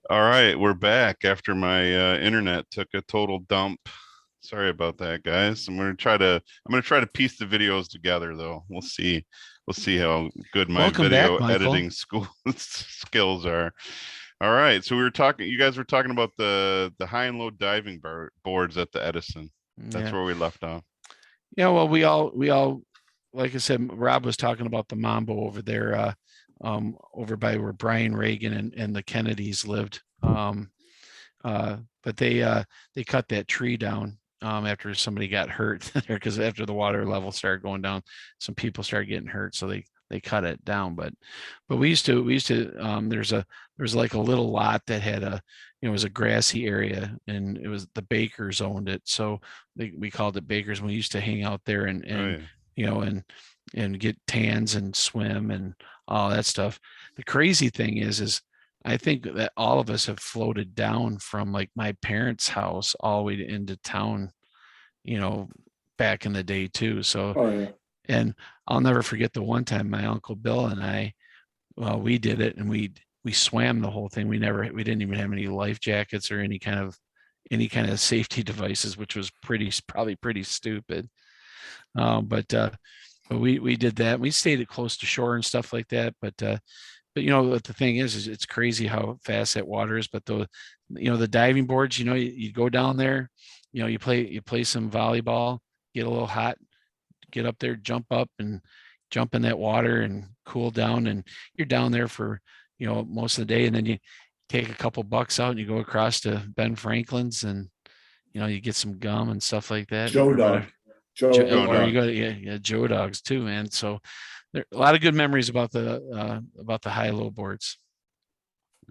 All right, we're back after my internet took a total dump. Sorry about that, guys. I'm gonna try to piece the videos together though. We'll see. We'll see how good my Welcome back, video Michael. editing school skills are. All right, so you guys were talking about the high and low diving boards at the Edison. That's Yeah. where we left off. Yeah, well, we all like I said, Rob was talking about the Mambo over there, over by where Brian Reagan and the Kennedys lived. But they cut that tree down after somebody got hurt there because after the water level started going down, some people started getting hurt, so they cut it down. But we used to there's like a little lot that had it was a grassy area, and it was the Bakers owned it, so we called it Bakers. And we used to hang out there and Oh and yeah. you know and and get tans and swim and all that stuff. The crazy thing is I think that all of us have floated down from like my parents' house all the way into town, you know, back in the day too. So, Oh yeah. and I'll never forget the one time my Uncle Bill and I, well, we did it and we swam the whole thing. We didn't even have any life jackets or any kind of safety devices, which was probably pretty stupid. But we did that. We stayed at close to shore and stuff like that. But what the thing is it's crazy how fast that water is. But the diving boards, you go down there, you play some volleyball, get a little hot, get up there, jump up and jump in that water and cool down, and you're down there for most of the day, and then you take a couple bucks out and you go across to Ben Franklin's, and you get some gum and stuff like that, Joe or whatever. Dog. Joe Joe Or you Dog. Dog. go to, yeah, Joe Dogs too, man. So there a lot of good memories about the high low boards.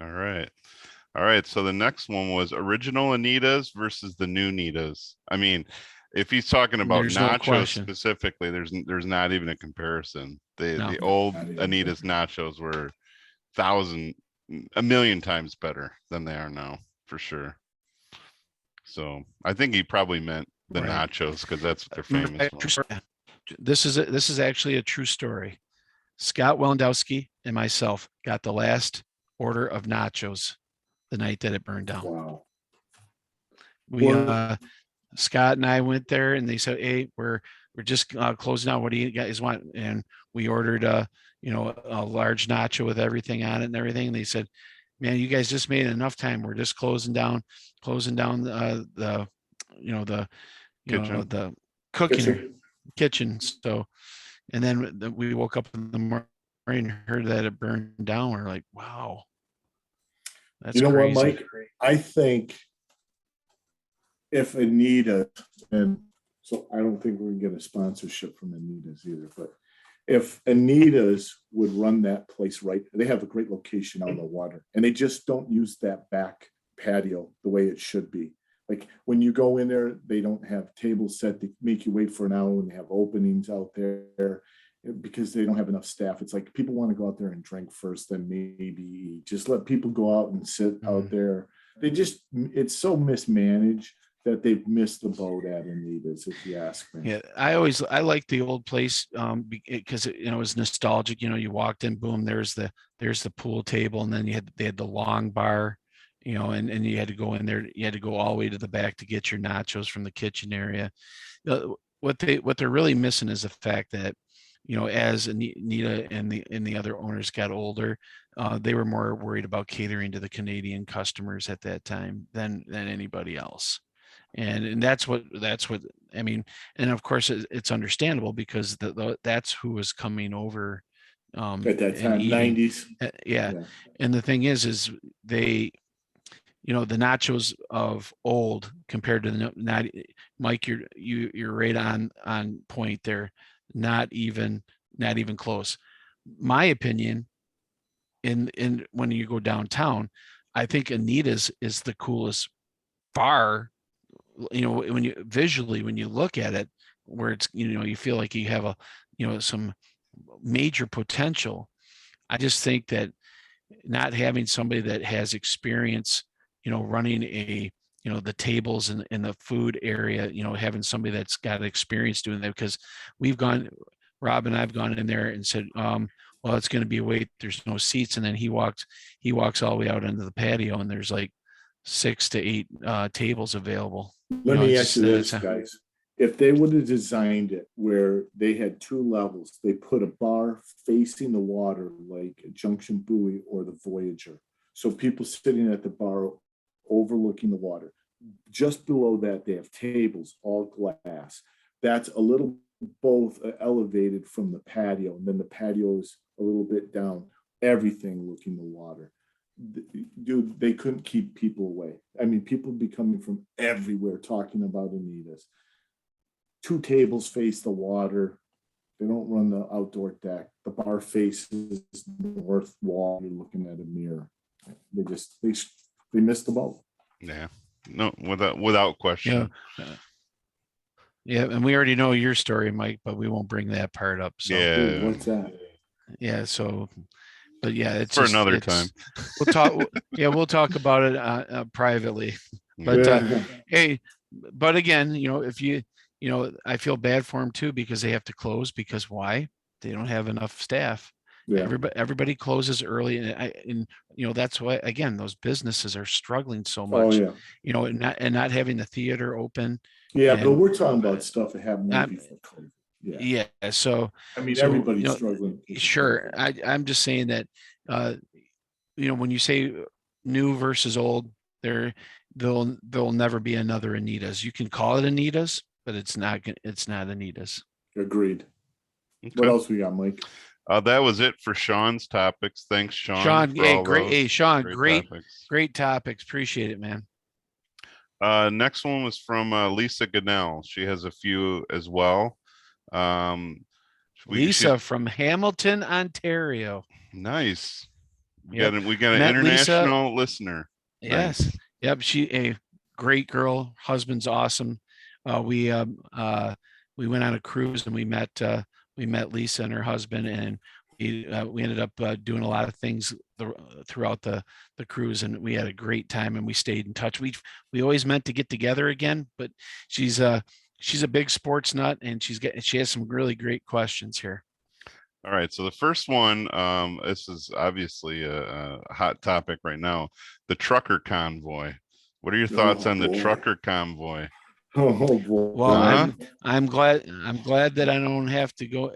All right. All right. So the next one was original Anitas versus the new Nitas. I mean, if he's talking about There's no nachos question. specifically, there's not even a comparison. The No. the old Not even. Anitas nachos were thousand a million times better than they are now, for sure. So I think he probably meant the Right. nachos because that's what they're Matter famous fact, for. this is actually a true story. Scott Welendowski and myself got the last order of nachos the night that it burned down. Wow. We Well, Scott and I went there, and they said, "Hey, we're just closing out. What do you guys want?" And we ordered a large nacho with everything on it and everything. And they said, "Man, you guys just made enough time. We're just closing down the you know the Kitchen. the cooking kitchen. kitchen." So, and then we woke up in the morning and heard that it burned down. We're like, "Wow, that's You know what, crazy." Mike? I think if Anita, and so I don't think we're gonna get a sponsorship from Anita's either, but if Anita's would run that place right, they have a great location out on the water, and they just don't use that back patio the way it should be. Like when you go in there, they don't have tables set to make you wait for an hour when they have openings out there because they don't have enough staff. It's like people want to go out there and drink first, then maybe eat. Just let people go out and sit out Mhm. there. It's so mismanaged that they've missed the boat at Anita's, if you ask me. Yeah, I like the old place because it was nostalgic. You walked in, boom, there's the pool table, and then they had the long bar, and you had to go in there. You had to go all the way to the back to get your nachos from the kitchen area. What they're really missing is the fact that as Anita and the other owners got older, they were more worried about catering to the Canadian customers at that time than anybody else. And that's what I mean. And of course it's understandable because that's who was coming over At that and time, eating. 90s. Yeah. Yeah. And the thing is they the nachos of old compared to the not Mike, you're right on point there. Not even close. My opinion, in when you go downtown, I think Anita's is the coolest bar. When you look at it, where it's you feel like you have some major potential. I just think that not having somebody that has experience running the tables in the food area, having somebody that's got experience doing that, because we've gone Rob and I've gone in there and said, well, it's going to be wait. There's no seats. And then he walks all the way out into the patio, and there's like 6 to 8 tables available. Let me it's ask you just, this, guys. If they would have designed it where they had 2 levels, they put a bar facing the water like a Junction Buoy or the Voyager. So people sitting at the bar overlooking the water. Just below that, they have tables, all glass. That's a little both elevated from the patio, and then the patio is a little bit down, everything looking the water. Dude, they couldn't keep people away. I mean, people would be coming from everywhere talking about Anita's. 2 tables face the water. They don't run the outdoor deck. The bar faces north wall. You're looking at a mirror. They missed the boat. Yeah, no, without question. Yeah, and we already know your story, Mike, but we won't bring that part up. So Yeah. Dude, what's that? Yeah. So, but yeah, it's for just, another time. We'll talk. Yeah, we'll talk about it privately. But hey, but again, if I feel bad for them too, because they have to close, because why? They don't have enough staff. Yeah. Everybody closes early, and that's why, again, those businesses are struggling so Oh much. yeah. And not having the theater open. Yeah, but we're talking about stuff that happened way before COVID. Yeah. So I mean, everybody's struggling. Sure. I'm just saying that when you say new versus old, there'll never be another Anita's. You can call it Anita's, but it's not Anita's. Agreed. Okay. What else we got, Mike? That was it for Sean's topics. Thanks, Sean. Sean, hey, great. Hey, Sean, great topics. Appreciate it, man. Next one was from Lisa Goodell. She has a few as well. Lisa from Hamilton, Ontario. Nice. We got an international listener. Yes. Nice. Yep. She a great girl. Husband's awesome. We went on a cruise and we met Lisa and her husband, and we ended up doing a lot of things throughout the cruise, and we had a great time, and we stayed in touch. We always meant to get together again, but she's a big sports nut, and she has some really great questions here. All right, so the first one, this is obviously a hot topic right now, the trucker convoy. What are your thoughts on the trucker convoy? Oh boy. Well, I'm glad that I don't have to go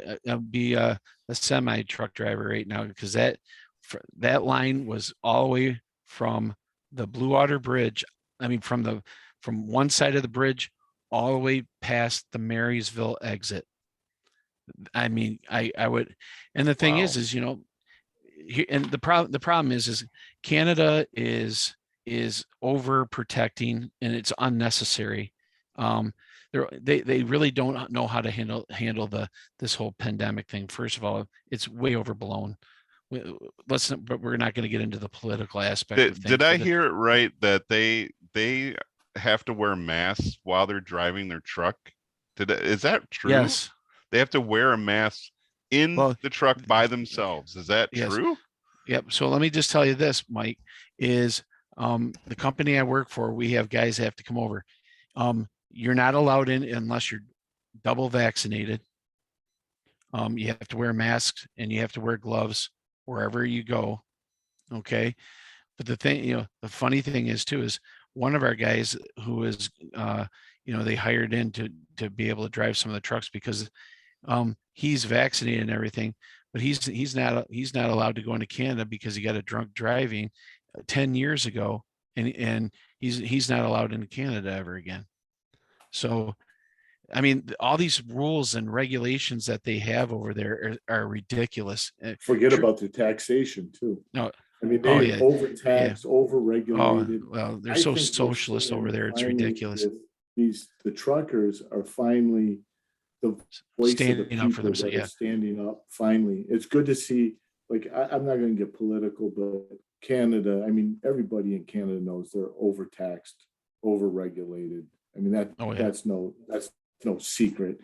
be a semi truck driver right now, because that line was all the way from the Blue Water Bridge. I mean, from one side of the bridge all the way past the Marysville exit. I mean, I would, and the thing is and the problem is Canada is overprotecting, and it's unnecessary. They really don't know how to handle this whole pandemic thing. First of all, it's way overblown. But we're not going to get into the political aspect of things. Did I hear it right that they have to wear masks while they're driving their truck? Is that true? Yes. They have to wear a mask in the truck by themselves. Is that true? Yep. So let me just tell you this, Mike, is the company I work for, we have guys that have to come over. You're not allowed in unless you're double vaccinated. You have to wear masks and you have to wear gloves wherever you go. Okay. But the thing, the funny thing is too, is one of our guys who is, they hired in to be able to drive some of the trucks, because he's vaccinated and everything, but he's not allowed to go into Canada because he got a drunk driving 10 years ago, and he's not allowed into Canada ever again. So, I mean, all these rules and regulations that they have over there are ridiculous. Forget about the taxation too. No, I mean, they overtaxed, overregulated. Oh, well, they're so socialist over there. It's ridiculous. The truckers are finally the voice standing of the up people for themselves. that are standing up. Finally, it's good to see. Like, I'm not going to get political, but Canada, I mean, everybody in Canada knows they're overtaxed, overregulated. I mean, that's no secret.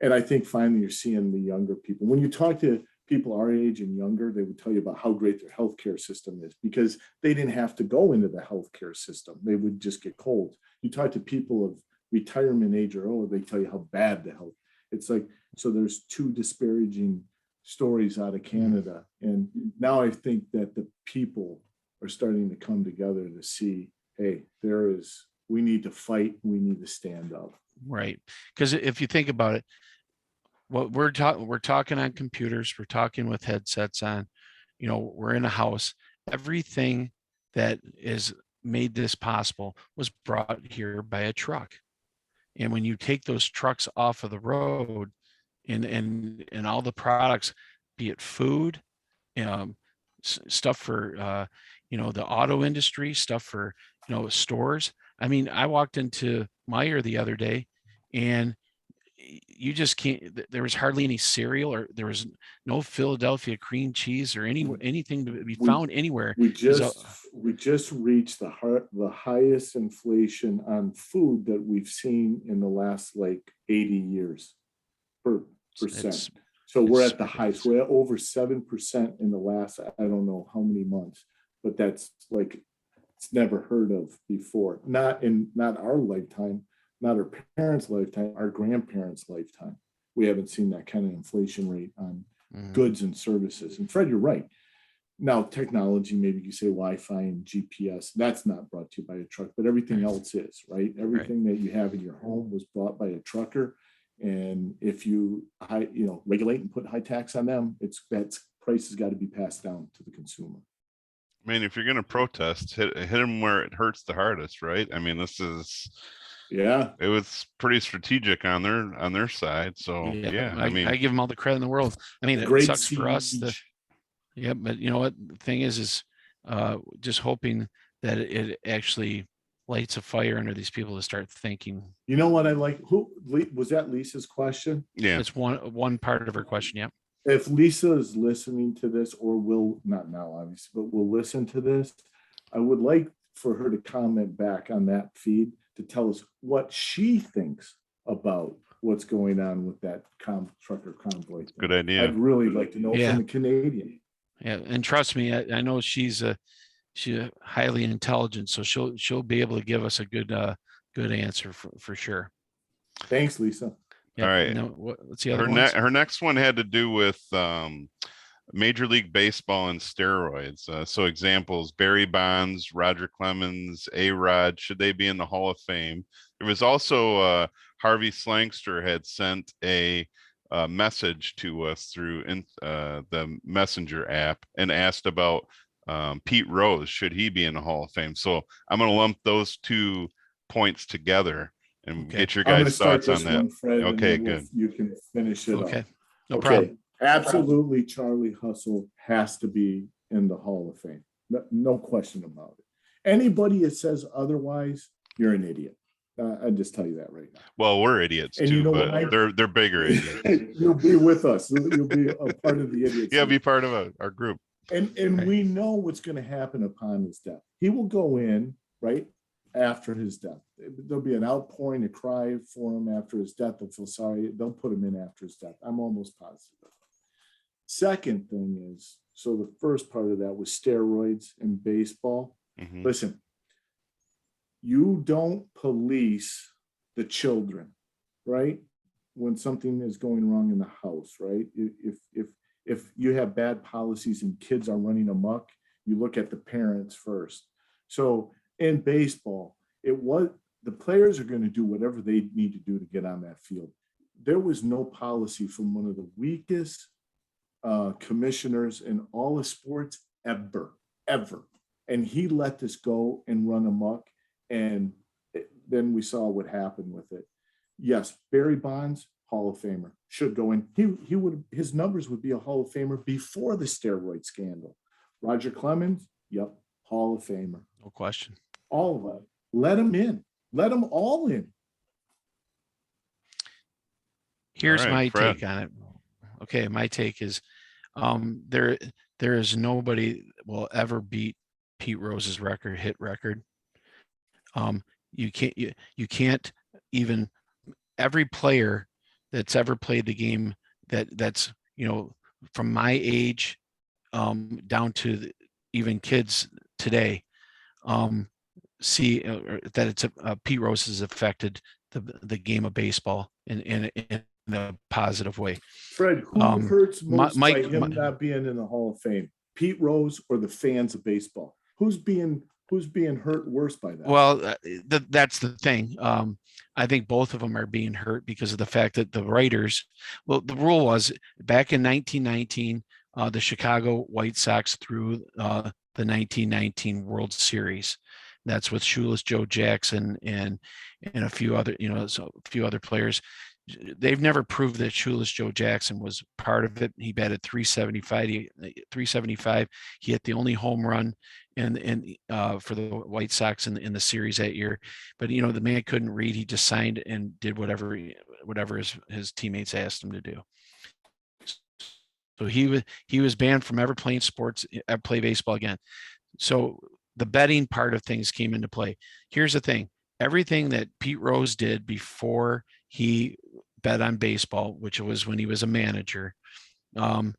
And I think finally you're seeing the younger people. When you talk to people our age and younger, they would tell you about how great their healthcare system is, because they didn't have to go into the healthcare system. They would just get cold. You talk to people of retirement age or older, they tell you how bad the health. It's like, so there's two disparaging stories out of Canada. And now I think that the people are starting to come together to see, hey, we need to fight, we need to stand up. Right. Because if you think about it, what we're talking on computers, we're talking with headsets on, we're in a house. Everything that is made this possible was brought here by a truck. And when you take those trucks off of the road and all the products, be it food, stuff for, the auto industry, stuff for, stores. I mean, I walked into Meijer the other day and you just can't, there was hardly any cereal, or there was no Philadelphia cream cheese or anything to be found anywhere. We just reached the highest inflation on food that we've seen in the last like 80 years percent. So we're at the highest. We're at over 7% in the last, I don't know how many months, but that's like, it's never heard of before. Not our lifetime, not our parents' lifetime, our grandparents' lifetime. We haven't seen that kind of inflation rate on goods and services. And Fred, you're right. Now, technology, maybe you say Wi-Fi and GPS, that's not brought to you by a truck, but everything else is, right? Everything that you have in your home was bought by a trucker. And if you regulate and put high tax on them, that price has got to be passed down to the consumer. I mean, if you're going to protest, hit them where it hurts the hardest, right? I mean, it was pretty strategic on their side. So yeah, I mean, I give them all the credit in the world. I mean, it sucks for us. But you know what? The thing is just hoping that it actually lights a fire under these people to start thinking. You know what I like? Who was that? Lisa's question? Yeah, it's one part of her question. Yeah. If Lisa is listening to this, or will not now, obviously, but will listen to this, I would like for her to comment back on that feed to tell us what she thinks about what's going on with that trucker convoy thing. Good idea. I'd really like to know from a Canadian. Yeah, and trust me, I know she's highly intelligent, so she'll be able to give us a good answer for sure. Thanks, Lisa. Yeah, all right. What's the other her next one had to do with Major League Baseball and steroids. So examples: Barry Bonds, Roger Clemens, A-Rod. Should they be in the Hall of Fame? There was also Harvey Slangster had sent a message to us through the Messenger app and asked about Pete Rose. Should he be in the Hall of Fame? So I'm going to lump those 2 points together and get your guys' thoughts on that. Fred, okay, good. You can finish it up. No problem. Absolutely, Charlie Hustle has to be in the Hall of Fame. No question about it. Anybody that says otherwise, you're an idiot. I just tell you that right now. Well, we're idiots too, but they're bigger idiots. You'll be with us. You'll be a part of the idiots. Yeah, be part of our group. And we know what's going to happen upon his death. He will go in right after his death. There'll be an outpouring, a cry for him after his death. They'll feel sorry. They'll put him in after his death. I'm almost positive. Second thing is, so the first part of that was steroids in baseball. Mm-hmm. Listen, you don't police the children, right? When something is going wrong in the house, right? If you have bad policies and kids are running amok, you look at the parents first. So in baseball, the players are going to do whatever they need to do to get on that field. There was no policy from one of the weakest commissioners in all of sports ever. And he let this go and run amok. And then we saw what happened with it. Yes, Barry Bonds, Hall of Famer, should go in. His numbers would be a Hall of Famer before the steroid scandal. Roger Clemens, yep, Hall of Famer. No question. All of them. Let them in. Let them all in. Here's my take on it. Okay, my take is there is nobody will ever beat Pete Rose's hit record. You can't even, every player that's ever played the game that's from my age down to even kids today see that it's Pete Rose has affected the game of baseball in a positive way. Fred, who hurts most by Mike, him not being in the Hall of Fame? Pete Rose or the fans of baseball? Who's being hurt worse by that? Well, that's the thing. I think both of them are being hurt because of the fact that the writers, well, the rule was back in 1919, the Chicago White Sox threw the 1919 World Series. That's with shoeless Joe Jackson and a few other, so a few other players. They've never proved that shoeless Joe Jackson was part of it. He batted 375. 375. He hit the only home run for the White Sox in the series that year. But the man couldn't read. He just signed and did whatever his teammates asked him to do. So he was banned from ever playing sports, play baseball again. So the betting part of things came into play. Here's the thing. Everything that Pete Rose did before he bet on baseball, which was when he was a manager, and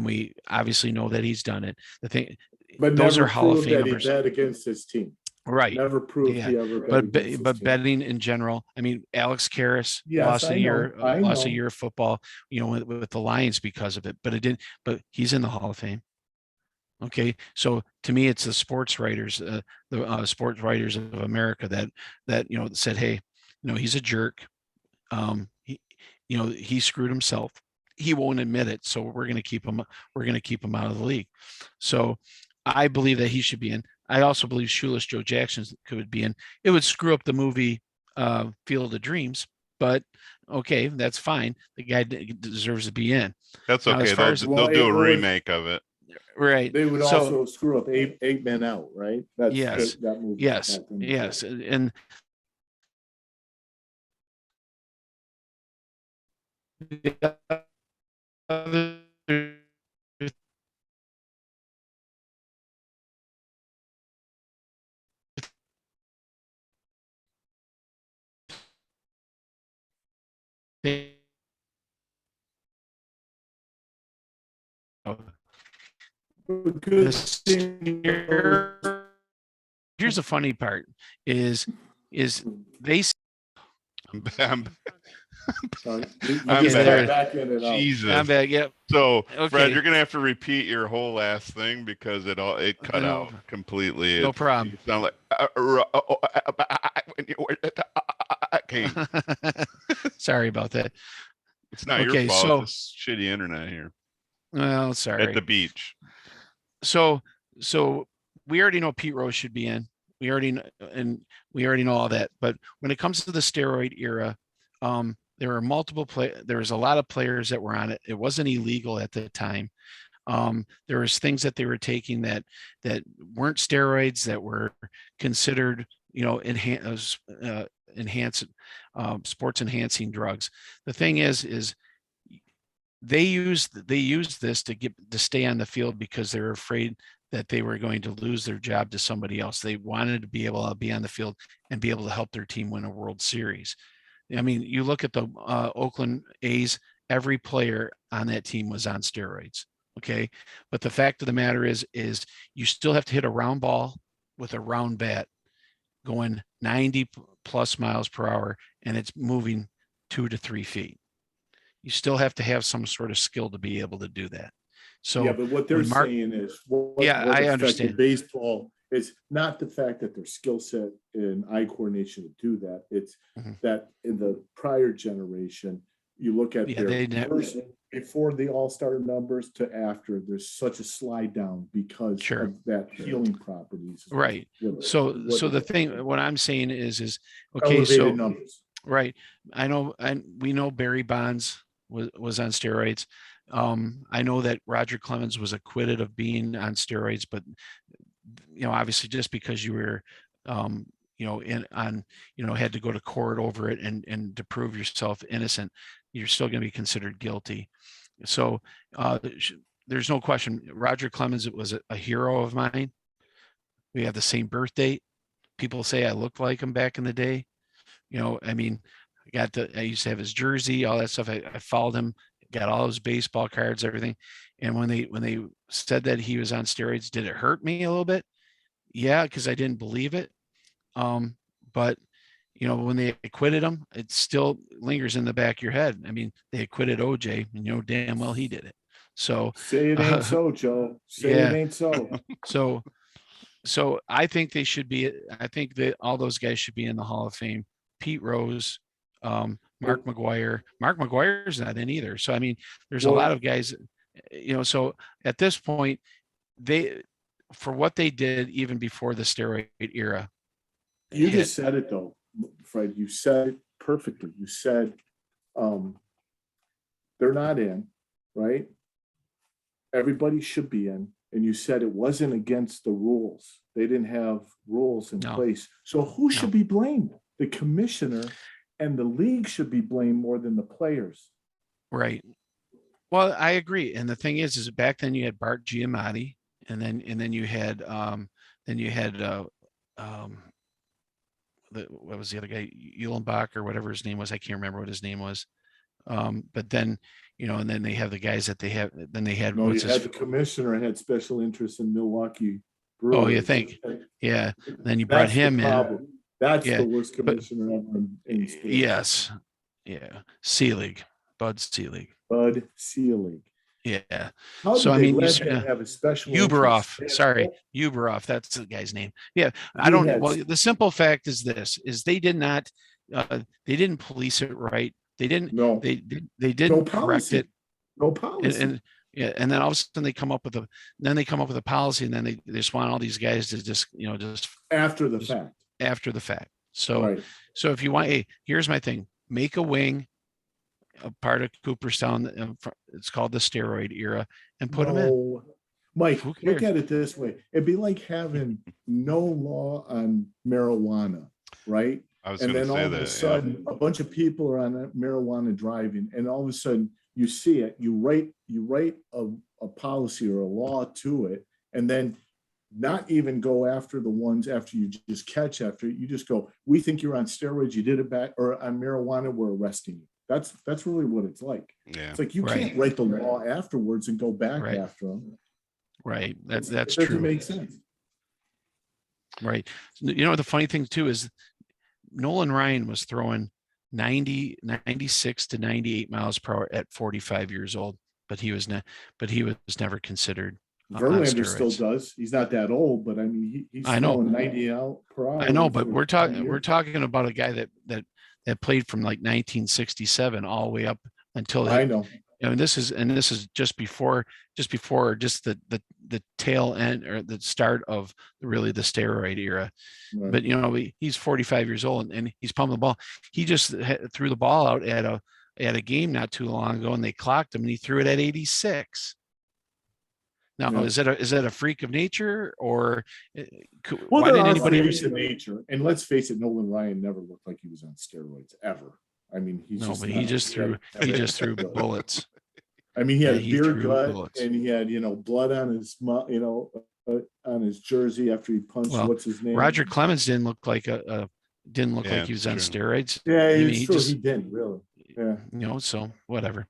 we obviously know that he's done it. The thing, but those never are Hall of proved that he Famers. bet against his team. Right. Never proved he ever bet against his but team. betting in general, I mean, Alex Karras Yes, lost a year of football, with the Lions because of it, but he's in the Hall of Fame. Okay, so to me, it's the sports writers, the sports writers of America that said, hey, he's a jerk. He screwed himself. He won't admit it, so we're going to keep him. We're going to keep him out of the league. So I believe that he should be in. I also believe shoeless Joe Jackson could be in. It would screw up the movie Field of Dreams, but okay, that's fine. The guy deserves to be in. That's okay. They'll do a remake of it. Right. They would also screw up eight Men Out, right? That's yes. That movie. Yes. And here's the funny part is they I'm back in it. Jesus. I'm back. Yep. So Okay. Fred, you're gonna have to repeat your whole last thing because it cut out completely. No problem. You sound like Sorry about that. It's not your fault. It's shitty internet here. Well, sorry. At the beach. So we already know Pete Rose should be in. We already know all that. But when it comes to the steroid era, there were there was a lot of players that were on it. It wasn't illegal at the time. There was things that they were taking that weren't steroids, that were considered, sports enhancing drugs. The thing is they used this to stay on the field because they were afraid that they were going to lose their job to somebody else. They wanted to be able to be on the field and be able to help their team win a World Series. I mean, you look at the Oakland A's, every player on that team was on steroids. Okay. But the fact of the matter is you still have to hit a round ball with a round bat going 90 plus miles per hour, and it's moving 2 to 3 feet. You still have to have some sort of skill to be able to do that. So yeah, but what they're saying is, I understand. Baseball is not the fact that their skill set and eye coordination to do that. It's that in the prior generation, you look at before the all-star numbers to after, there's such a slide down because of that healing properties. Right. So the thing, what I'm saying is okay. Elevated numbers. Right. I know, and we know Barry Bonds was on steroids. I know that Roger Clemens was acquitted of being on steroids, but obviously just because you were, had to go to court over it and to prove yourself innocent, you're still going to be considered guilty. So there's no question. Roger Clemens was a hero of mine. We have the same birth date. People say I looked like him back in the day. I mean, I used to have his jersey, all that stuff. I followed him, got all his baseball cards, everything. And when they said that he was on steroids, did it hurt me a little bit? Yeah, because I didn't believe it. But when they acquitted him, it still lingers in the back of your head. I mean, they acquitted OJ, and damn well he did it. So Say it ain't so, Joe. Say it yeah. ain't so. So I think they should be. I think that all those guys should be in the Hall of Fame. Pete Rose, Mark McGuire. Mark McGuire's not in either. So I mean, there's a lot of guys. So at this point, for what they did even before the steroid era. You just said it though, Fred. You said it perfectly. You said they're not in, right? Everybody should be in. And you said it wasn't against the rules. They didn't have rules in place. So who should be blamed? The commissioner and the league should be blamed more than the players. Right. Well, I agree. And the thing is back then you had Bart Giamatti, and then you had what was the other guy? Uhlenbach or whatever his name was. I can't remember what his name was. But then, and then they have the guys that they have. Then they had. No, you had the commissioner had special interest in Milwaukee Brewers. Oh, you think? Yeah. Then you brought him in. That's the worst commissioner ever in sports. Yes. Yeah. Selig. Bud Selig. Bud Selig. Yeah. So I mean, you have a special Uberoff. Sorry, Uberoff. That's the guy's name. Yeah, I don't know. Well, the simple fact is this: they did not, they didn't police it right. They didn't. No. They didn't correct it. No policy. And then all of a sudden they come up with a policy, and then they just want all these guys to just after the fact. After the fact. So so if you want, hey, here's my thing: make a wing. A part of Cooperstown, it's called the Steroid Era, and put them in. Mike, look at it this way: it'd be like having no law on marijuana, right? And then all of a sudden, a bunch of people are on marijuana driving, and all of a sudden, you see it. You write a policy or a law to it, and then not even go after the ones after you just catch after you just go. We think you're on steroids. You did it back or on marijuana. We're arresting you. That's really what it's like. Yeah. It's like you can't write the law afterwards and go back after them. Right. That's true. It doesn't make sense. Right. The funny thing too is Nolan Ryan was throwing 96 to 98 miles per hour at 45 years old, but he was never considered. Verlander still does. He's not that old, but I mean, he's throwing 90 out per hour. I know, but we're talking about a guy that played from like 1967 all the way up until I know. And this is just before the tail end or the start of really the steroid era. Right. But he's 45 years old and he's pumping the ball. He just threw the ball out at a game not too long ago, and they clocked him, and he threw it at 86. Now, is that a freak of nature, or why did anybody freaks of nature? And let's face it, Nolan Ryan never looked like he was on steroids ever. I mean, he just threw bullets. I mean, he had a beer gut bullets. And he had blood on his on his jersey after he punched what's his name. Roger Clemens didn't look like like he was on steroids. Yeah, he didn't really. Yeah, so whatever.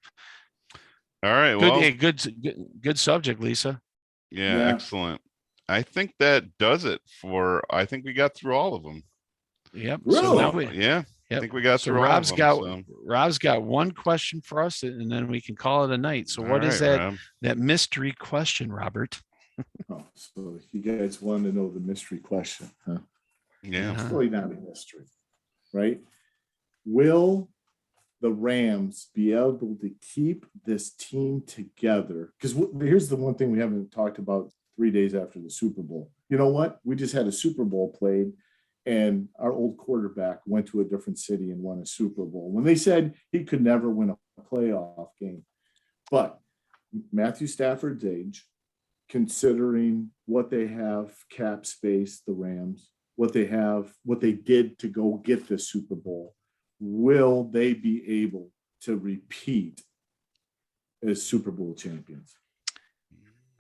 All right. Well, good subject, Lisa. Yeah, excellent. I think that does it I think we got through all of them. Yep. Really? So now I think we got through all of them. Rob's got one question for us, and then we can call it a night. So what is that mystery question, Robert? So you guys want to know the mystery question, huh? Yeah. It's really not a mystery, right? Will the Rams be able to keep this team together? Because here's the one thing we haven't talked about 3 days after the Super Bowl. You know what? We just had a Super Bowl played, and our old quarterback went to a different city and won a Super Bowl when they said he could never win a playoff game. But Matthew Stafford's age, considering what they have cap space, the Rams, what they did to go get the Super Bowl, will they be able to repeat as Super Bowl champions?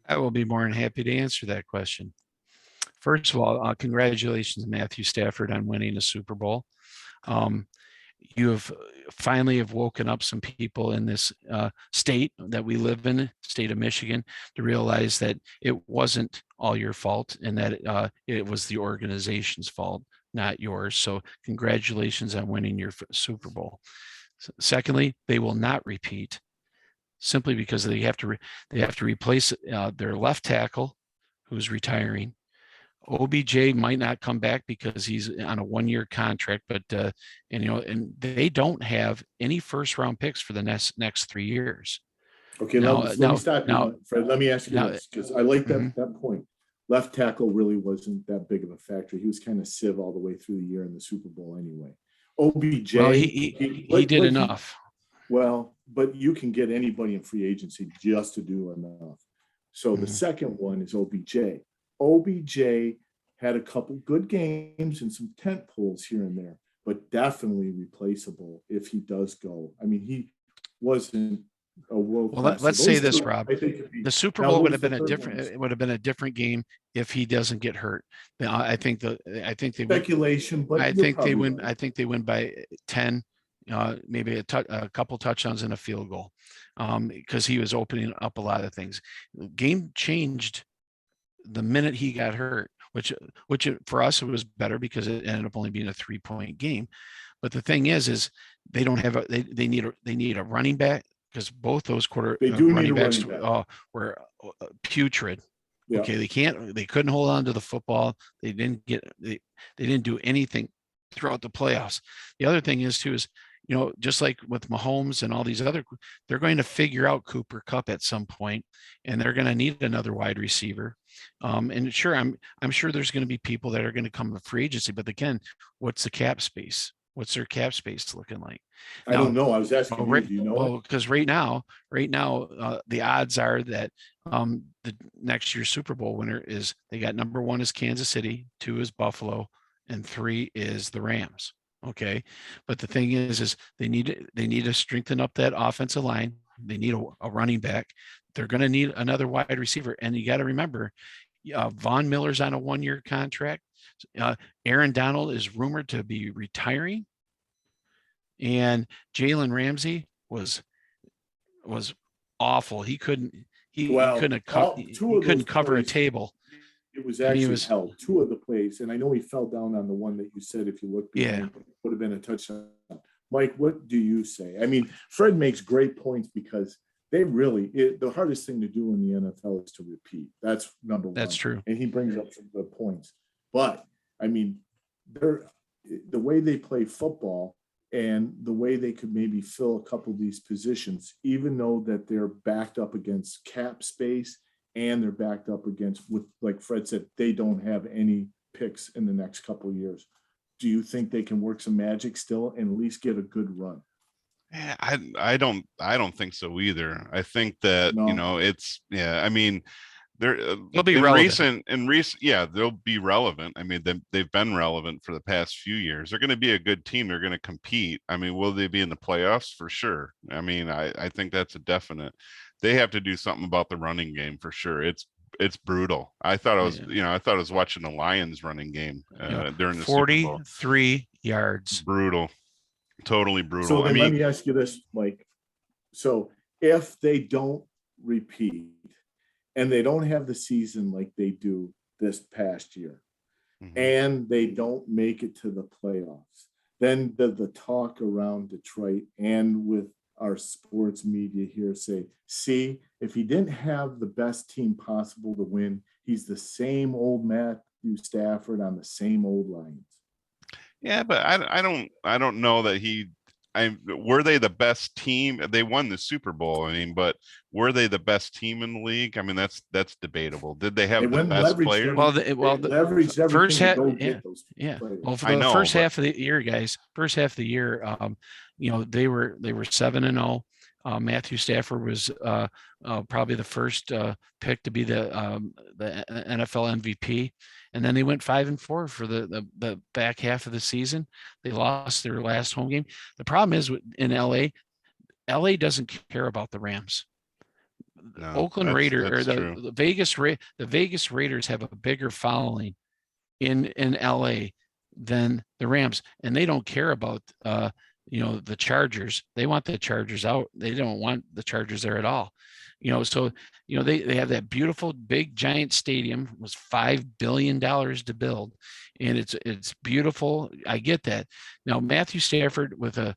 I will be more than happy to answer that question. First of all, congratulations, Matthew Stafford, on winning a Super Bowl. You have finally woken up some people in this state that we live in, state of Michigan, to realize that it wasn't all your fault and that it was the organization's fault, not yours. So congratulations on winning your Super Bowl. Secondly, they will not repeat simply because they have to replace their left tackle who's retiring. OBJ might not come back because he's on a 1-year contract, but and they don't have any first round picks for the next 3 years. Okay, let me stop you, Fred. Let me ask you this, because I like that point. Left tackle really wasn't that big of a factor. He was kind of sieve all the way through the year in the Super Bowl anyway. OBJ, well, he did enough. But you can get anybody in free agency just to do enough. So the second one is OBJ. OBJ had a couple good games and some tent poles here and there, but definitely replaceable if he does go. I mean, he wasn't a world. Well, let's say this, Rob. The Super Bowl would have been a different. It would have been a different game if he doesn't get hurt. I think they speculation, but I think they win. Right. I think they win by 10, maybe a couple touchdowns and a field goal, because he was opening up a lot of things. The game changed the minute he got hurt, which for us it was better because it ended up only being a 3-point game. But the thing is they don't have they need a running back, because both those running backs were putrid. Yeah. Okay, they couldn't hold on to the football. They didn't do anything throughout the playoffs. The other thing is just like with Mahomes and all these they're going to figure out Cooper Kupp at some point, and they're going to need another wide receiver. And sure, I'm sure there's going to be people that are going to come to free agency, but again, what's the cap space? What's their cap space looking like? I don't know. I was asking you, do you know? Well, because right now, the odds are that the next year's Super Bowl winner is, they got number 1 is Kansas City, 2 is Buffalo, and 3 is the Rams. Okay, but the thing is they need to strengthen up that offensive line. They need a running back. They're going to need another wide receiver, and you got to remember, Von Miller's on a 1-year contract. Aaron Donald is rumored to be retiring, and Jalen Ramsey was awful. He couldn't cover a table. It was actually held 2 of the plays, and I know he fell down on the one that you said, if you look, would have been a touchdown. Mike, what do you say? I mean, Fred makes great points, because they the hardest thing to do in the NFL is to repeat. That's number 1. That's true. And he brings up some good points. But I mean, the way they play football and the way they could maybe fill a couple of these positions, even though that they're backed up against cap space, and they're backed up against, with, like Fred said, they don't have any picks in the next couple of years. Do you think they can work some magic still and at least get a good run? I don't think so either. I think that I mean, they'll be relevant. They'll be relevant. I mean, they've been relevant for the past few years. They're going to be a good team. They're going to compete. I mean, will they be in the playoffs? For sure. I mean, I think that's a definite. They have to do something about the running game for sure. It's brutal. I thought I was watching the Lions running game during the 43 yards. Brutal. Totally brutal. So let me ask you this, Mike. So if they don't repeat and they don't have the season like they do this past year, and they don't make it to the playoffs, then the talk around Detroit and with our sports media here say, see, if he didn't have the best team possible to win, he's the same old Matthew Stafford on the same old Lions. Yeah, but I don't know that were they the best team? They won the Super Bowl. I mean, but were they the best team in the league? I mean, that's debatable. Did they have the best players? The first half, Well, for the first half of the year, guys, they were 7-0. Matthew Stafford was probably the first pick to be the NFL MVP, and then they went 5-4 for the back half of the season. They lost their last home game. The problem is in LA doesn't care about the Rams. No, Oakland Raiders or the Vegas Raiders have a bigger following in LA than the Rams, and they don't care about the Chargers. They want the Chargers out. They don't want the Chargers there at all. So they have that beautiful big giant stadium. It was $5 billion to build, and it's beautiful. I get that. Now Matthew Stafford with the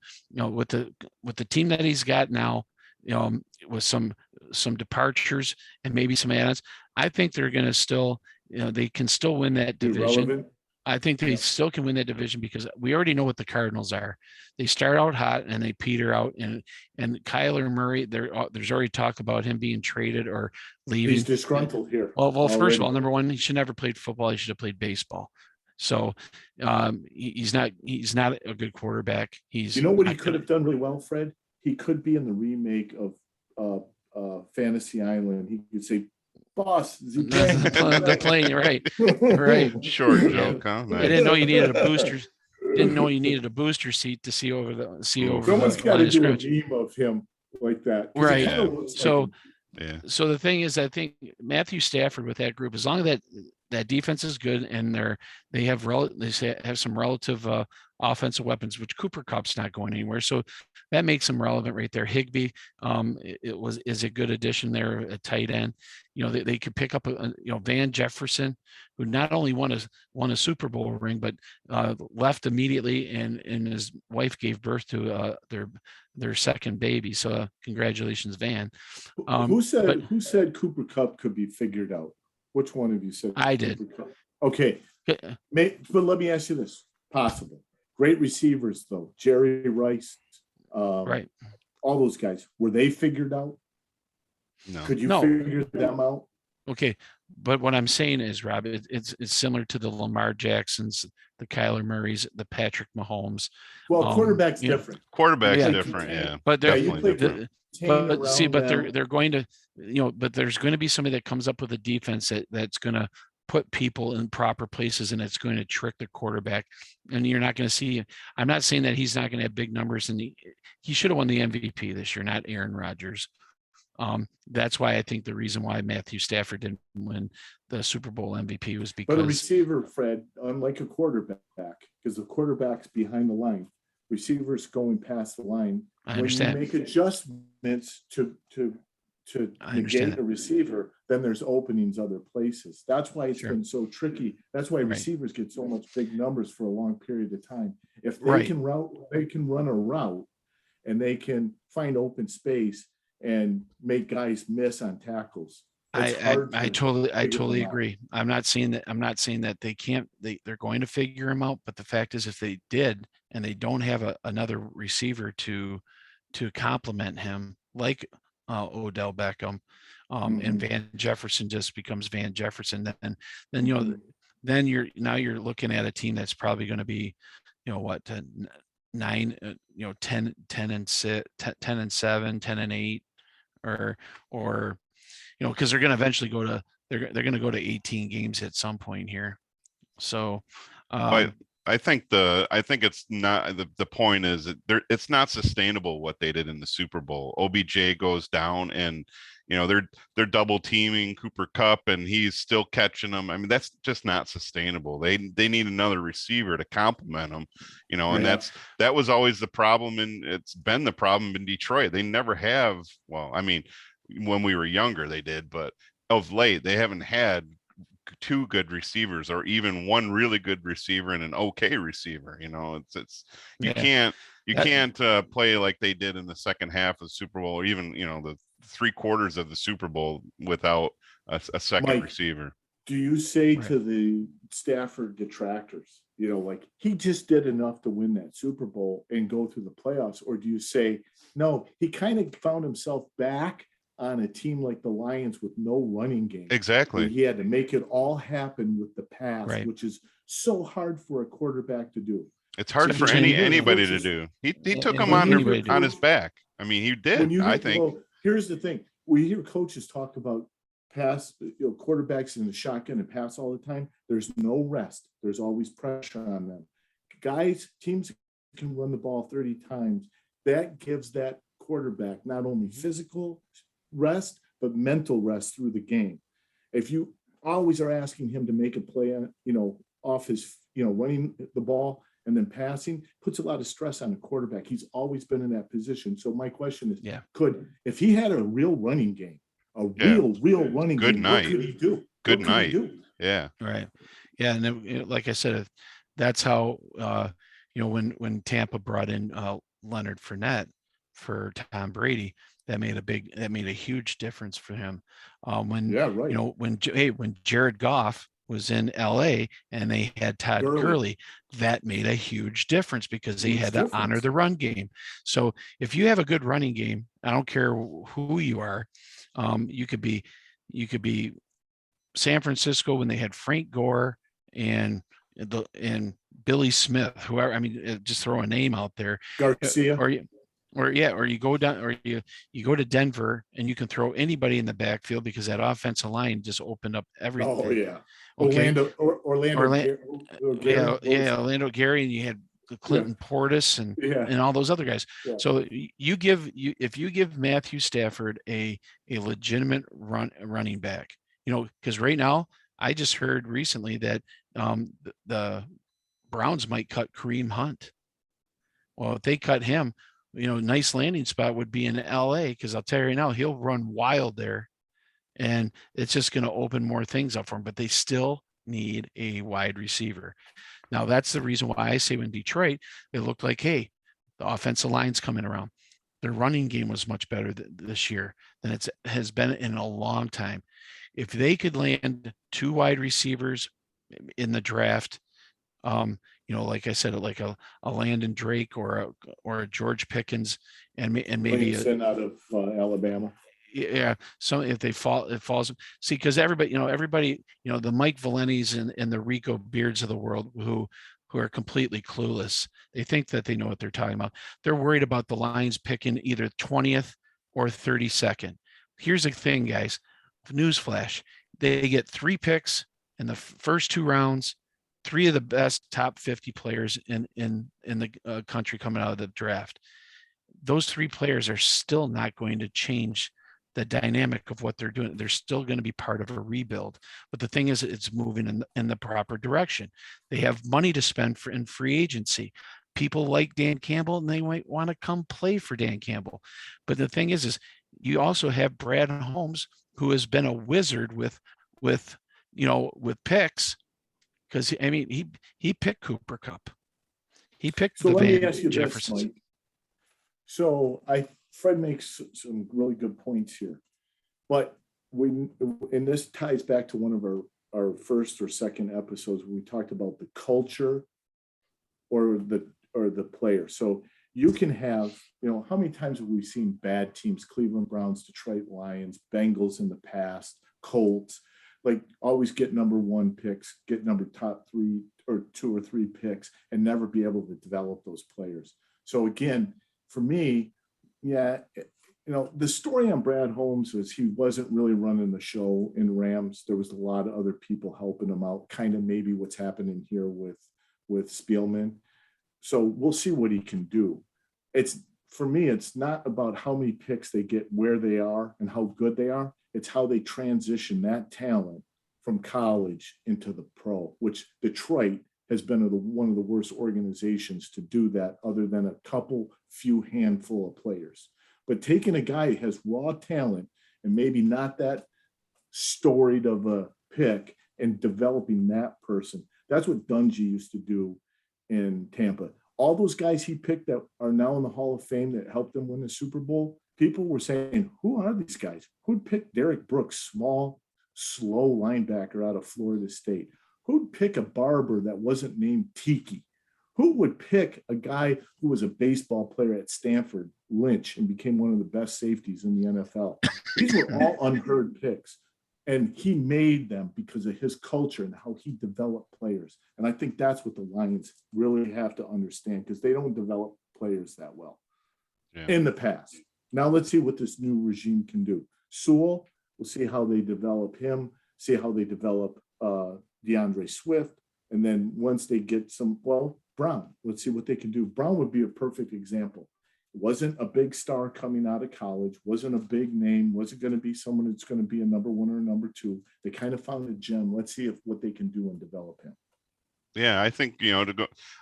team that he's got now, with some departures and maybe some add-ons, I think they're going to still, they can still win that division. Irrelevant. I think they still can win that division because we already know what the Cardinals are. They start out hot and they peter out. And Kyler Murray, there's already talk about him being traded or leaving. He's disgruntled here. Well, first of all, number one, he should never played football. He should have played baseball. So he's not a good quarterback. You know what he could have done really well, Fred? He could be in the remake of Fantasy Island. He could say, "Boss, the plane, right. Short joke, huh? I didn't know you needed a booster. Didn't know you needed a booster seat to see over the Someone's got to do a meme of him like that, right? So, so the thing is, I think Matthew Stafford with that group, as long as that defense is good and they have some relative offensive weapons, which Cooper Kupp's not going anywhere, so that makes them relevant right there. Higbee is a good addition there at tight end. They could pick up Van Jefferson, who not only won a Super Bowl ring, but left immediately, and his wife gave birth to their second baby. So congratulations, Van. Who said Cooper Kupp could be figured out? Which one of you said? I did. Okay, but let me ask you this: possible great receivers though, Jerry Rice, right? All those guys, were they figured out? No. Could you figure them out? Okay, but what I'm saying is, Rob, it's similar to the Lamar Jacksons, the Kyler Murrays, the Patrick Mahomes. Well, quarterback's different. Quarterback's different, yeah. But they're different. They're going to, but there's going to be somebody that comes up with a defense that's going to put people in proper places, and it's going to trick the quarterback. And you're not going to see. I'm not saying that he's not going to have big numbers, and he should have won the MVP this year, not Aaron Rodgers. That's why I think the reason why Matthew Stafford didn't win the Super Bowl MVP was because. But a receiver, Fred, unlike a quarterback, because the quarterback's behind the line, receivers going past the line. I understand. When you make adjustments to negate a receiver, then there's openings other places. That's why it's been so tricky. That's why receivers get so much big numbers for a long period of time. If they can run a route, and they can find open space and make guys miss on tackles. I totally agree. I'm not saying that they can't. They're going to figure him out. But the fact is, if they did, and they don't have another receiver to complement him, like Odell Beckham, and Van Jefferson just becomes Van Jefferson, then you're looking at a team that's probably going to be, 9, 10 and 6, 10 and 7, 10 and 8, or because they're going to eventually they're going to go to 18 games at some point here. So I think it's not, the point is that it's not sustainable what they did in the Super Bowl. OBJ goes down, and they're double teaming Cooper Kupp, and he's still catching them. I mean, that's just not sustainable. They need another receiver to complement them, and that was always the problem, and it's been the problem in Detroit. They never have. Well, I mean, when we were younger, they did, but of late, they haven't had two good receivers, or even one really good receiver and an okay receiver. You can't play like they did in the second half of the Super Bowl, or even the 3/4 of the Super Bowl without a second receiver. Do you say to the Stafford detractors, like he just did enough to win that Super Bowl and go through the playoffs, or do you say no, he kind of found himself back on a team like the Lions with no running game? Exactly. He had to make it all happen with the pass, which is so hard for a quarterback to do. It's hard for anybody to do. He took him on his back. I mean, he did. I think. Well, here's the thing: we hear coaches talk about pass, quarterbacks in the shotgun and pass all the time. There's no rest. There's always pressure on them. Teams can run the ball 30 times. That gives that quarterback not only physical rest, but mental rest through the game. If you always are asking him to make a play, off his, running the ball and then passing, puts a lot of stress on the quarterback. He's always been in that position. So my question is, if he had a real running game, a Yeah. real running Good game. night. What could he do? Good What could he night. do? Yeah. Right. Yeah. And like I said, that's how, when Tampa brought in Leonard Fournette for Tom Brady, that made a huge difference for him. When, Yeah, right. when Jared Goff was in LA and they had Todd Gurley, that made a huge difference because they had to honor the run game. So if you have a good running game, I don't care who you are, you could be San Francisco when they had Frank Gore and Billy Smith, whoever. I mean, just throw a name out there. Garcia. Or you go down, or you go to Denver and you can throw anybody in the backfield because that offensive line just opened up everything. Oh yeah. Okay. Orlando Orlando Gary, and you had Clinton Portis and all those other guys. Yeah. So if you give Matthew Stafford a legitimate running back, because right now I just heard recently that the Browns might cut Kareem Hunt. Well, if they cut him, nice landing spot would be in LA, because I'll tell you right now, he'll run wild there, and it's just going to open more things up for him. But they still need a wide receiver. Now, that's the reason why I say when Detroit, it looked like, hey, the offensive line's coming around. Their running game was much better this year than it has been in a long time. If they could land 2 wide receivers in the draft, like I said, like a Landon Drake or a George Pickens, and maybe out of Alabama. Yeah. So if it falls, see, because everybody, the Mike Valenti's and the Rico Beards of the world who are completely clueless. They think that they know what they're talking about. They're worried about the Lions picking either 20th or 32nd. Here's the thing, guys. Newsflash: they get 3 picks in the first 2 rounds. 3 of the best top 50 players in the country coming out of the draft. Those 3 players are still not going to change the dynamic of what they're doing. They're still going to be part of a rebuild. But the thing is, it's moving in the proper direction. They have money to spend in free agency. People like Dan Campbell, and they might want to come play for Dan Campbell. But the thing is you also have Brad Holmes, who has been a wizard with picks, because he picked Cooper Kupp. He picked let me Van ask you Jefferson. this, Mike. So Fred makes some really good points here, but and this ties back to one of our first or second episodes where we talked about the culture or the player. So you can have, how many times have we seen bad teams, Cleveland Browns, Detroit Lions, Bengals in the past, Colts, like always get number 1 picks, get top 3 or 2 or 3 picks, and never be able to develop those players. So again, for me, the story on Brad Holmes was he wasn't really running the show in Rams. There was a lot of other people helping him out, kind of maybe what's happening here with Spielman. So we'll see what he can do. For me, it's not about how many picks they get, where they are, and how good they are. It's how they transition that talent from college into the pro, which Detroit has been one of the worst organizations to do that, other than a few handful of players. But taking a guy who has raw talent and maybe not that storied of a pick and developing that person, that's what Dungy used to do in Tampa. All those guys he picked that are now in the Hall of Fame that helped them win the Super Bowl, people were saying, who are these guys? Who'd pick Derek Brooks, small, slow linebacker out of Florida State? Who'd pick a barber that wasn't named Tiki? Who would pick a guy who was a baseball player at Stanford, Lynch, and became one of the best safeties in the NFL? These were all unheard picks. And he made them because of his culture and how he developed players. And I think that's what the Lions really have to understand, because they don't develop players that well in the past. Now let's see what this new regime can do. Sewell, we'll see how they develop him, see how they develop DeAndre Swift. And then once they get Brown, let's see what they can do. Brown would be a perfect example. Wasn't a big star coming out of college, wasn't a big name, wasn't going to be someone that's going to be a number 1 or a number 2. They kind of found a gem. Let's see what they can do and develop him. Yeah, I think, I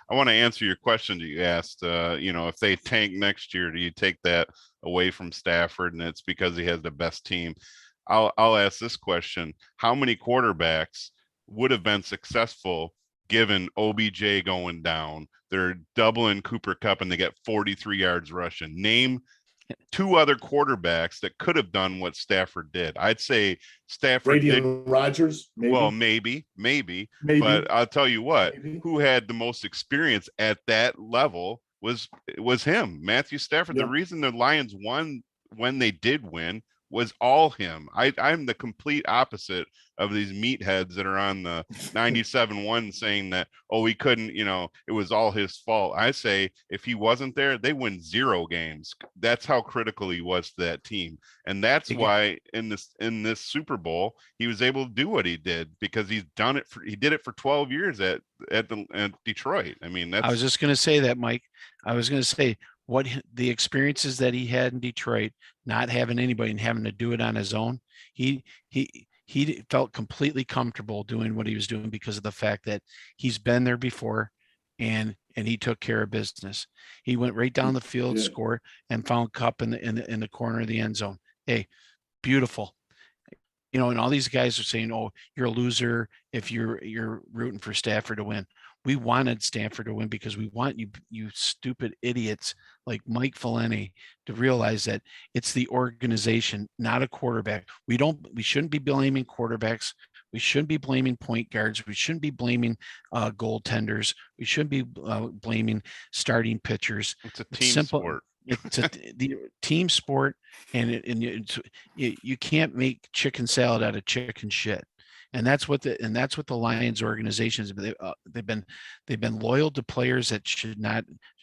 want to answer your question that you asked. If they tank next year, do you take that away from Stafford and it's because he has the best team? I'll ask this question: how many quarterbacks would have been successful given OBJ going down? They're doubling Cooper Kupp and they get 43 yards rushing. Name two other quarterbacks that could have done what Stafford did. I'd say Stafford Brady did. and Rodgers, maybe. Well, maybe, but I'll tell you what, Maybe. who had the most experience at that level was him, Matthew Stafford. Yeah. The reason the Lions won when they did win was all him. I'm the complete opposite of these meatheads that are on the 97-1 saying that, oh, he couldn't, it was all his fault. I say if he wasn't there, they win 0 games. That's how critical he was to that team. And that's why in this Super Bowl, he was able to do what he did, because he did it for 12 years at Detroit. I mean, I was just going to say that, Mike. I was going to say what the experiences that he had in Detroit, not having anybody and having to do it on his own. He felt completely comfortable doing what he was doing because of the fact that he's been there before, and he took care of business. He went right down the field, scored, and found Kupp in the corner of the end zone. Hey, beautiful. And all these guys are saying, "Oh, you're a loser if you're rooting for Stafford to win." We wanted Stanford to win because we want you stupid idiots like Mike Faleni to realize that it's the organization, not a quarterback. We shouldn't be blaming quarterbacks. We shouldn't be blaming point guards. We shouldn't be blaming goaltenders. We shouldn't be blaming starting pitchers. It's a team sport. It's the team sport, and you can't make chicken salad out of chicken shit. And that's what the Lions organizations, they've been loyal to players that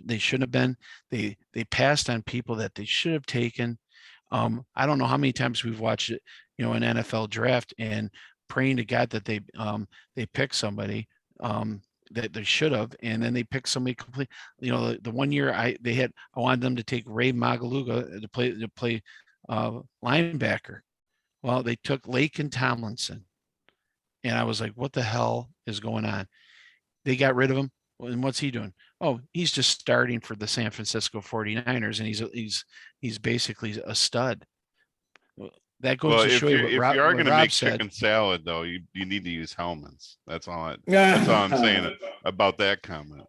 they shouldn't have been. They passed on people that they should have taken. I don't know how many times we've watched it, an NFL draft, and praying to God that they pick somebody that they should have, and then they pick somebody complete. The one year I wanted them to take Ray Magaluga to play linebacker. Well, they took Lake and Tomlinson. And I was like, what the hell is going on? They got rid of him. And what's he doing? Oh, he's just starting for the San Francisco 49ers, and he's basically a stud. That goes to show you what if you are going to make said. Chicken salad, though, you need to use helmets. That's all I'm saying about that comment.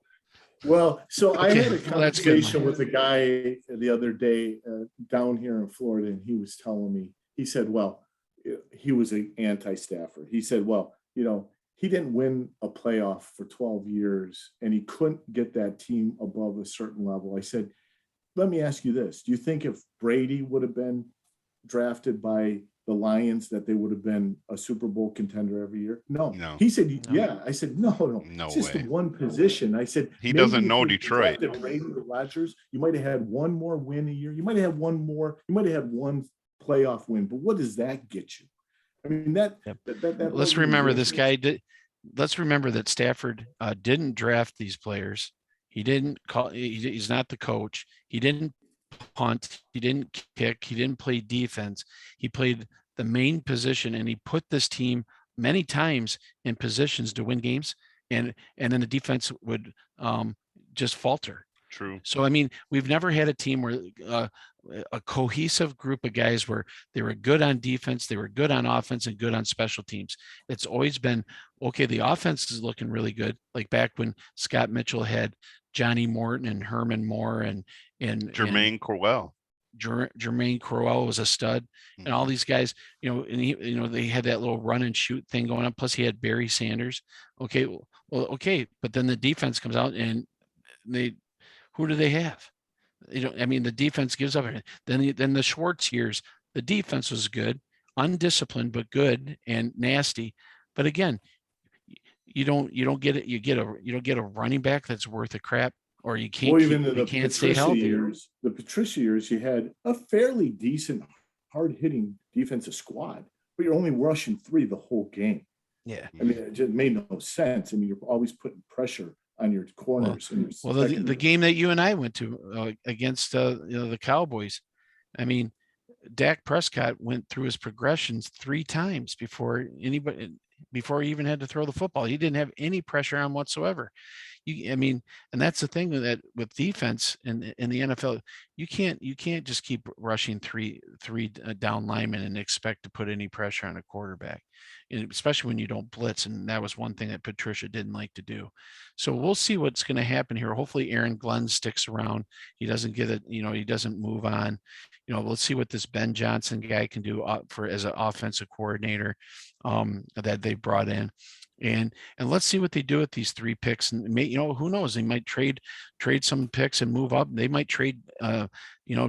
Well, so I had a conversation with a guy the other day down here in Florida, and he was telling me, he said, well, he was an anti-Stafford. He said, well, he didn't win a playoff for 12 years and he couldn't get that team above a certain level. I said, let me ask you this. Do you think if Brady would have been drafted by the Lions that they would have been a Super Bowl contender every year? No. He said, yeah. I said, no. It's just the one position. I said, he doesn't know Detroit. Brady or Rodgers, you might have had one more win a year. You might have had one one playoff win, but what does that get you? I mean, that let's remember this guy did. Let's remember that Stafford didn't draft these players. He didn't call. He's not the coach. He didn't punt. He didn't kick. He didn't play defense. He played the main position, and he put this team many times in positions to win games, and then the defense would just falter. True. So, I mean, we've never had a team where a cohesive group of guys where they were good on defense, they were good on offense, and good on special teams. It's always been, okay, the offense is looking really good. Like back when Scott Mitchell had Johnny Morton and Herman Moore and Jermaine Crowell. Jermaine Crowell was a stud, and all these guys, they had that little run and shoot thing going on. Plus, he had Barry Sanders. Okay, but then the defense comes out, and who do they have? The defense gives up everything. Then the Schwartz years, the defense was good, undisciplined but good, and nasty. But again, you don't get it. You don't get a running back that's worth a crap, or you can't. You can't stay healthy. The Patricia years, you had a fairly decent, hard-hitting defensive squad, but you're only rushing 3 the whole game. Yeah, I mean, it just made no sense. I mean, you're always putting pressure on your corners. The game that you and I went to against the Cowboys, I mean, Dak Prescott went through his progressions 3 times before anybody. before he even had to throw the football. He didn't have any pressure on whatsoever. I mean, and that's the thing that with defense in the NFL, you can't just keep rushing three down linemen and expect to put any pressure on a quarterback, especially when you don't blitz. And that was one thing that Patricia didn't like to do. So we'll see what's going to happen here. Hopefully Aaron Glenn sticks around. He doesn't get it, he doesn't move on. Let's see what this Ben Johnson guy can do as an offensive coordinator that they brought in. And let's see what they do with these 3 picks. And who knows? They might trade some picks and move up. They might trade,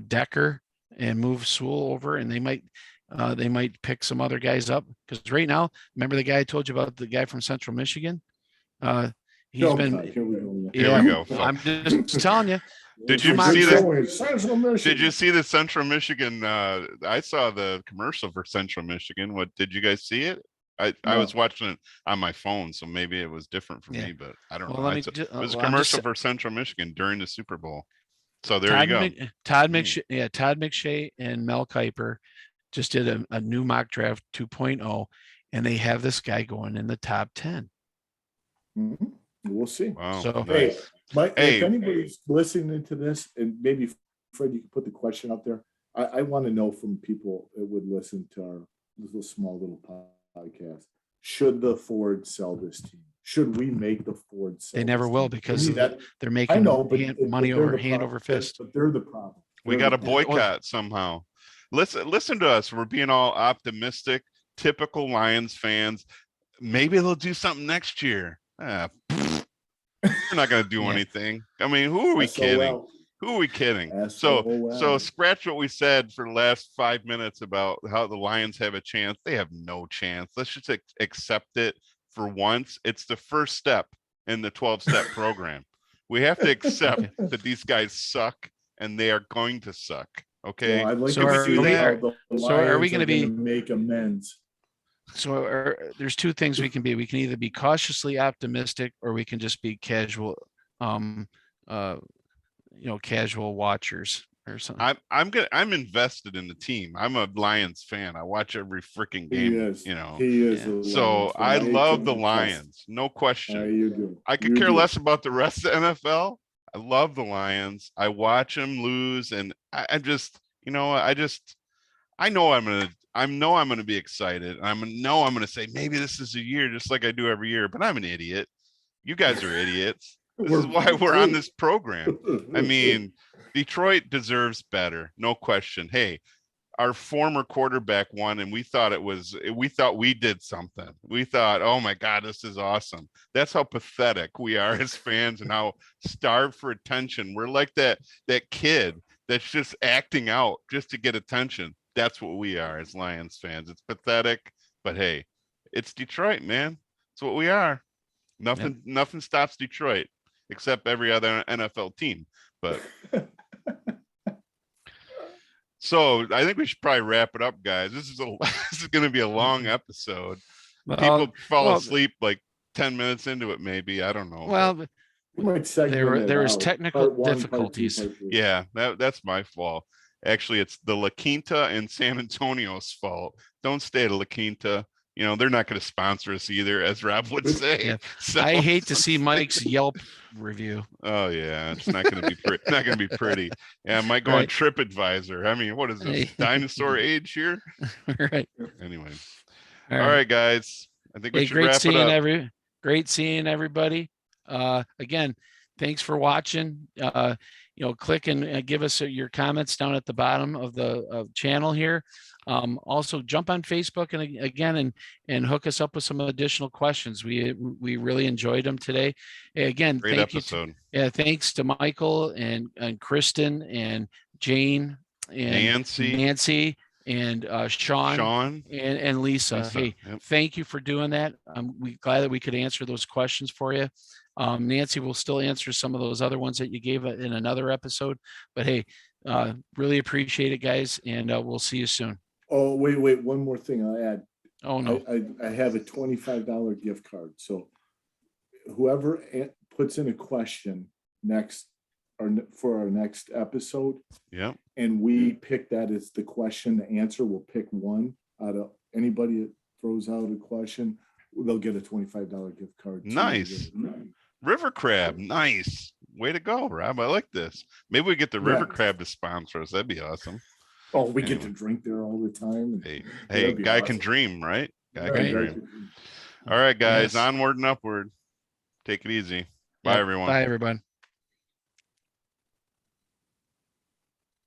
Decker and move Sewell over, and they might pick some other guys up. Because right now, remember the guy I told you about, the guy from Central Michigan? Here we go. I'm just telling you. Did you see the Central Michigan? I saw the commercial for Central Michigan. What did you guys see it? I was watching it on my phone, so maybe it was different for me, but I don't know. It was a commercial for Central Michigan during the Super Bowl. So there you go. Todd McShay and Mel Kiper just did a new mock draft 2.0, and they have this guy going in the top 10. Mm-hmm. We'll see. Wow. So nice. Mike, if anybody's listening to this, and maybe Fred, you can put the question up there. I want to know from people that would listen to our small little podcast. Should the Ford sell this team? Should we make the Ford sell? They never will, because they're making money hand over fist. But they're the problem. We got to boycott somehow. Listen to us. We're being all optimistic, typical Lions fans. Maybe they'll do something next year. We're not going to do anything. I mean, who are we kidding? Who are we kidding? So scratch what we said for the last 5 minutes about how the Lions have a chance. They have no chance. Let's just accept it for once. It's the first step in the 12-step program. We have to accept that these guys suck, and they are going to suck. Okay. Well, I'd like so to are, see are we going to be make amends? So there's 2 things we can be. We can either be cautiously optimistic, or we can just be casual, casual watchers or something. I'm invested in the team. I'm a Lions fan. I watch every freaking game. He is. Yeah. So I love the Lions, no question. You do. I could care less about the rest of the NFL. I love the Lions. I watch them lose, and I know I'm gonna be excited. I know I'm gonna say maybe this is a year, just like I do every year. But I'm an idiot. You guys are idiots. This is why we're on this program. I mean, Detroit deserves better, no question. Hey, our former quarterback won, and we thought we did something. We thought, oh my God, this is awesome. That's how pathetic we are as fans, and how starved for attention. We're like that kid that's just acting out just to get attention. That's what we are as Lions fans. It's pathetic, but hey, it's Detroit, man. It's what we are. Nothing stops Detroit except every other NFL team. But so I think we should probably wrap it up, guys. This is going to be a long episode. People fall asleep like 10 minutes into it, maybe. I don't know. Well, there was technical difficulties. Yeah, that's my fault. Actually, it's the La Quinta and San Antonio's fault. Don't stay at La Quinta. They're not going to sponsor us either, as Rob would say. Yeah. So, I hate to see Mike's Yelp review. Oh yeah, it's not going to be not going to be pretty. Yeah, I might go on TripAdvisor. I mean, what is this, dinosaur age here? Right. Anyway, all right, guys. I think we should wrap it up. Great seeing everybody. Again, thanks for watching. Click and give us your comments down at the bottom of the channel here. Also jump on Facebook and hook us up with some additional questions. We really enjoyed them today. Again, great episode. Thanks to Michael and Kristen and Jane and Nancy and Sean and Lisa. Hey, thank you for doing that. I'm glad that we could answer those questions for you. Nancy will still answer some of those other ones that you gave in another episode. But hey, really appreciate it, guys, and we'll see you soon. Oh, wait. One more thing I'll add. Oh, no. I have a $25 gift card. So whoever puts in a question for our next episode, and we pick that as the question to answer, we'll pick one out of anybody that throws out a question. they'll get a $25 gift card. to Nice. River crab, nice. Way to go, Rob. I like this. Maybe we get the river Yeah. crab to sponsor us. That'd be awesome. Oh, we get Anyway. to drink there all the time. Hey, That'd be guy can awesome. dream, right? Guy Right. can dream. All right, guys, Yes. onward and upward. Take it easy. Bye, Yep. everyone. Bye, everyone.